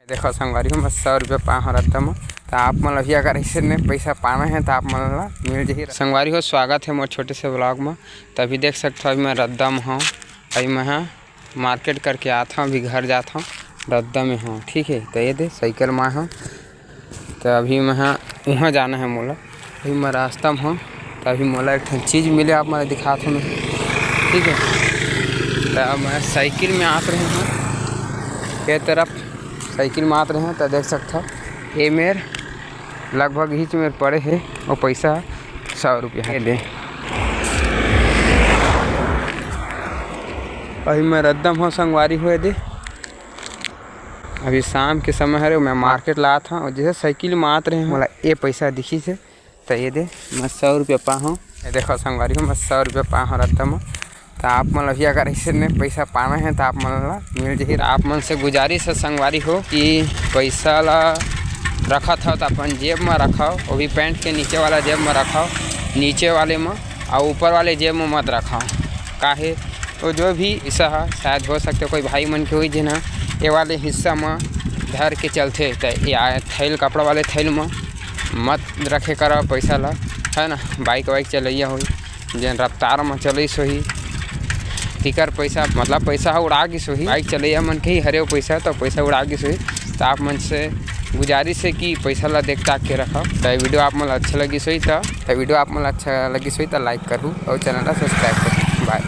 देखो संगवारी हो 100 रुपये पाँव रद्दा में। तो आप मन भी अगर ऐसे ने पैसा पाना है तो आप मन ला मिल जाही। संगवारी हो स्वागत है मोर छोटे से ब्लॉग में। तो अभी देख सकते हो अभी मैं रद्दा में हूँ। अभी मैं मार्केट करके आता हूँ, अभी घर जाता हूँ, रद्दा में हूँ। ठीक है, तो ये दे साइकिल में हूँ। तो अभी मैं वहाँ जाना है मोला। अभी मैं रास्ता में हूँ। तो अभी मोला एक चीज़ मिले, आप मैं दिखाता हूँ। ठीक है, तो मैं साइकिल में आ रही हूँ ये तरफ, साइकिल में आ रहे हैं। तो देख सकते हो ये मेरे लगभग ही मेरे पड़े है और पैसा 100 रुपया है दे। अभी मैं रद्दम हो संगवारी हुए दे। अभी शाम के समय है, मैं मार्केट लाया था और जैसे साइकिल में आते रहे हैं मोला ये पैसा दिखी से। तो ये दे मैं 100 रुपया पाऊँ। ये देखो संगवारी हो मैं 100 रुपया पाऊँ रद्दम। तो आप मन भी अगर ऐसे ने पैसा पाना है तो आप मन ला मिल जाही। आप मन से गुजारिश है संगवारी हो कि पैसा ला रखा था तो अपन जेब में रखाओ, वो भी पैंट के नीचे वाला जेब में रखाओ, नीचे वाले में और ऊपर वाले जेब में मत रखाओ। काहे तो जो भी ऐसा है शायद हो सकते कोई भाई मन के हुई जिन्हें ये वाले हिस्सा में धर के चलते। तो ये थैल कपड़ा वाले थैल में मत रखे करो पैसा ला, है ना। बाइक वाइक चलैया हुई जन रफ्तार में चलिस होही तिकर पैसा मतलब पैसा उड़ा गिस होही। बाइक चलैया मन के ही हरे पैसा तो पैसा उड़ा गिस होही। तो आप मन से गुजारिश है कि पैसा ला देख ताक के रखो। तो वीडियो आप मन अच्छा लगी सोई तो वीडियो आप मन अच्छा लगी सोई तो लाइक करूँ और चैनल सब्सक्राइब करूँ। Bye,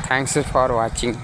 thanks for watching.